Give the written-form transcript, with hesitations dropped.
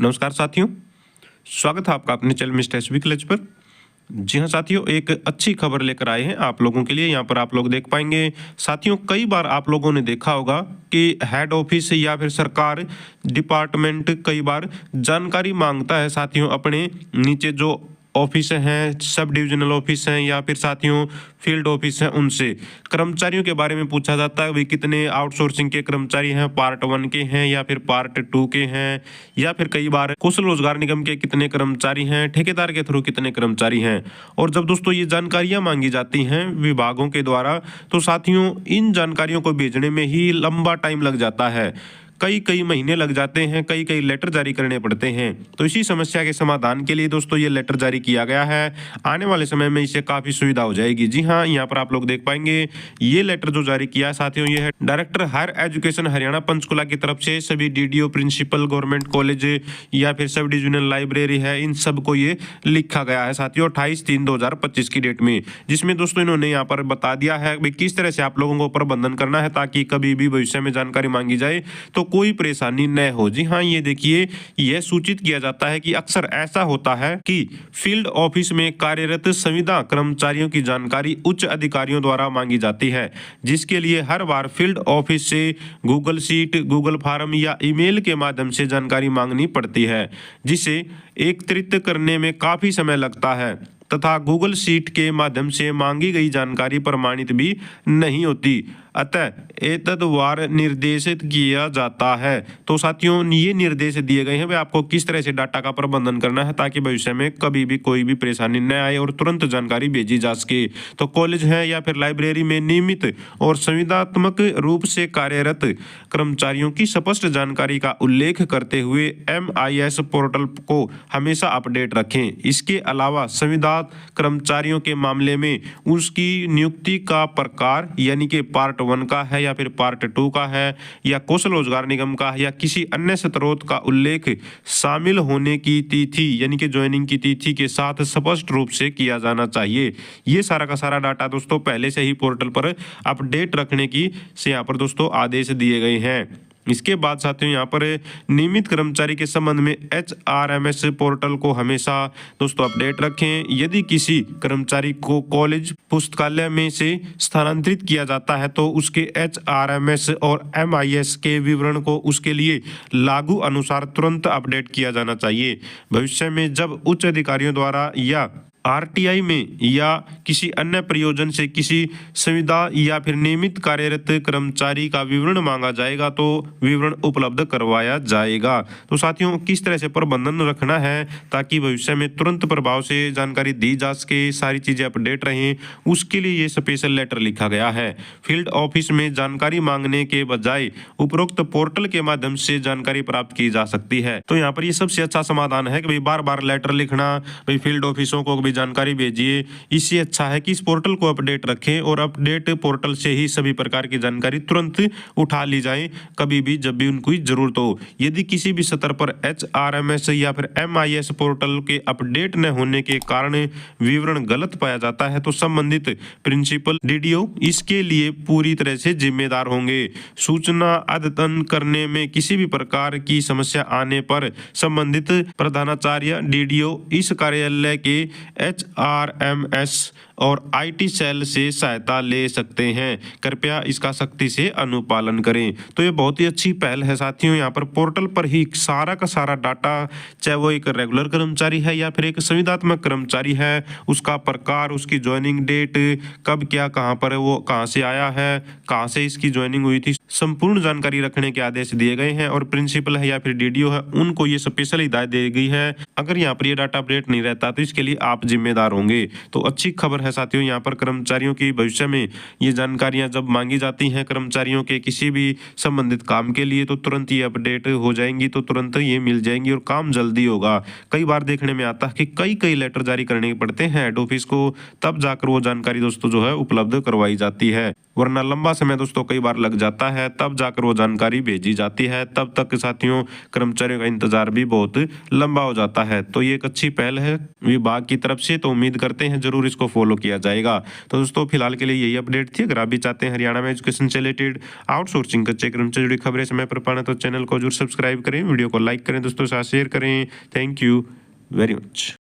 नमस्कार साथियों, स्वागत है आपका अपने चैनल मिस्टर एसबी क्लच पर। जी हाँ साथियों, एक अच्छी खबर लेकर आए हैं आप लोगों के लिए। यहाँ पर आप लोग देख पाएंगे साथियों, कई बार आप लोगों ने देखा होगा कि हेड ऑफिस या फिर सरकार डिपार्टमेंट कई बार जानकारी मांगता है साथियों, अपने नीचे जो ऑफिस हैं, सब डिविजनल ऑफिस हैं या फिर साथियों फील्ड ऑफिस हैं, उनसे कर्मचारियों के बारे में पूछा जाता है। वे कितने आउटसोर्सिंग के कर्मचारी हैं, पार्ट 1 के हैं या फिर पार्ट 2 के हैं, या फिर कई बार कौशल रोजगार निगम के कितने कर्मचारी हैं, ठेकेदार के थ्रू कितने कर्मचारी हैं। और जब दोस्तों ये जानकारियां मांगी जाती हैं विभागों के द्वारा, तो साथियों इन जानकारियों को भेजने में ही लंबा टाइम लग जाता है, कई महीने लग जाते हैं, कई लेटर जारी करने पड़ते हैं। तो इसी समस्या के समाधान के लिए दोस्तों ये लेटर जारी किया गया है। आने वाले समय में इससे काफ़ी सुविधा हो जाएगी। जी हाँ, यहाँ पर आप लोग देख पाएंगे ये लेटर जो जारी किया है साथियों, ये है director higher education Haryana Panchkula की तरफ से सभी डीडीओ, प्रिंसिपल, गवर्नमेंट कॉलेज या फिर सब डिविजनल लाइब्रेरी है, इन सबको ये लिखा गया है साथियों 28/3/2025 की डेट में, जिसमें दोस्तों इन्होंने यहाँ पर बता दिया है कि किस तरह से आप लोगों को प्रबंधन करना है ताकि कभी भी भविष्य में जानकारी मांगी जाए तो कोई परेशानी न हो। जी हाँ, ये देखिए, यह सूचित किया जाता है कि अक्सर ऐसा होता है कि फील्ड ऑफिस में कार्यरत संविदा कर्मचारियों की जानकारी उच्च अधिकारियों द्वारा मांगी जाती है, जिसके लिए हर बार फील्ड ऑफिस से गूगल शीट, गूगल फॉर्म या ईमेल के माध्यम से जानकारी मांगनी पड़ती है, जिसे एकत्रित करने में काफी समय लगता है तथा गूगल शीट के माध्यम से मांगी गई जानकारी प्रमाणित भी नहीं होती, अतः एतद्वार निर्देशित किया जाता है। तो साथियों ये निर्देश दिए गए हैं वे आपको किस तरह से डाटा का प्रबंधन करना है ताकि भविष्य में कभी भी कोई भी परेशानी न आए और तुरंत जानकारी भेजी जा सके। तो कॉलेज है या फिर लाइब्रेरी में नियमित और संविदात्मक रूप से कार्यरत कर्मचारियों की स्पष्ट जानकारी का उल्लेख करते हुए MIS पोर्टल को हमेशा अपडेट रखें। इसके अलावा संविदा कर्मचारियों के मामले में उसकी नियुक्ति का प्रकार यानी कि पार्ट 1 का है या फिर पार्ट 2 का है या कौशल रोजगार निगम का है या किसी अन्य स्रोत का उल्लेख शामिल होने की तिथि यानी कि ज्वाइनिंग की तिथि के साथ स्पष्ट रूप से किया जाना चाहिए। ये सारा का सारा डाटा दोस्तों पहले से ही पोर्टल पर अपडेट रखने की से यहाँ पर दोस्तों आदेश दिए गए हैं। इसके बाद साथियों यहाँ पर नियमित कर्मचारी के संबंध में HRMS पोर्टल को हमेशा दोस्तों अपडेट रखें। यदि किसी कर्मचारी को कॉलेज पुस्तकालय में से स्थानांतरित किया जाता है तो उसके HRMS और MIS के विवरण को उसके लिए लागू अनुसार तुरंत अपडेट किया जाना चाहिए। भविष्य में जब उच्च अधिकारियों द्वारा या RTI में या किसी अन्य प्रयोजन से किसी संविदा या फिर नियमित कार्यरत कर्मचारी का विवरण मांगा जाएगा तो विवरण उपलब्ध करवाया जाएगा। तो साथियों किस तरह से प्रबंधन रखना है ताकि भविष्य में तुरंत प्रभाव से जानकारी दी जा सके, सारी चीजें अपडेट रहें, उसके लिए ये स्पेशल लेटर लिखा गया है। फील्ड ऑफिस में जानकारी मांगने के बजाय उपरोक्त पोर्टल के माध्यम से जानकारी प्राप्त की जा सकती है। तो यहाँ पर ये सबसे अच्छा समाधान है कि भाई बार बार लेटर लिखना, भाई फील्ड ऑफिसों को जानकारी भेजिए, इससे अच्छा है कि इस पोर्टल को अपडेट रखें और अपडेट पोर्टल से ही सभी प्रकार की जानकारी तुरंत उठा ली जाए कभी भी जब भी उनको जरूरत हो। यदि किसी भी स्तर पर HRMS या फिर MIS पोर्टल के अपडेट न होने के कारण विवरण गलत पाया जाता है तो संबंधित प्रिंसिपल DDO इसके लिए पूरी तरह से जिम्मेदार होंगे। सूचना अद्यतन करने में किसी भी प्रकार की समस्या आने पर संबंधित प्रधानाचार्य DDO इस कार्यालय के HRMS और IT सेल से सहायता ले सकते हैं। कृपया इसका सख्ती से अनुपालन करें। तो ये बहुत ही अच्छी पहल है साथियों। यहाँ पर पोर्टल पर ही सारा का सारा डाटा, चाहे वो एक रेगुलर कर्मचारी है या फिर एक संविदात्मक कर्मचारी है, उसका प्रकार, उसकी ज्वाइनिंग डेट, कब क्या कहाँ पर है, वो कहाँ से आया है, कहाँ से इसकी ज्वाइनिंग हुई थी, संपूर्ण जानकारी रखने के आदेश दिए गए हैं। और प्रिंसिपल है या फिर DDO है, उनको ये स्पेशल हिदायत दी गई है। अगर यहाँ पर ये डाटा अपडेट नहीं रहता तो इसके लिए आप जिम्मेदार होंगे। तो अच्छी खबर है साथियों, यहाँ पर कर्मचारियों की भविष्य में ये जानकारियां जब मांगी जाती हैं कर्मचारियों के किसी भी संबंधित काम के लिए तो तुरंत ये अपडेट हो जाएंगी, तो तुरंत ये मिल जाएंगी और काम जल्दी होगा। कई बार देखने में आता है कि कई लेटर जारी करने पड़ते हैं हेड ऑफिस को, तब जाकर वो जानकारी दोस्तों जो है उपलब्ध करवाई जाती है, वरना लंबा समय दोस्तों कई बार लग जाता है, तब जाकर वो जानकारी भेजी जाती है। तब तक साथियों कर्मचारियों का इंतजार भी बहुत लंबा हो जाता है। तो ये एक अच्छी पहल है विभाग की तरफ से, तो उम्मीद करते हैं जरूर इसको फॉलो फॉलो किया जाएगा। तो दोस्तों फिलहाल के लिए यही अपडेट थी। अगर आप भी चाहते हैं हरियाणा में एजुकेशन से रिलेटेड आउटसोर्सिंग कच्चे क्रम से जुड़ी खबरें समय पर पाना तो चैनल को जरूर सब्सक्राइब करें, वीडियो को लाइक करें, दोस्तों के साथ शेयर करें। Thank you very much.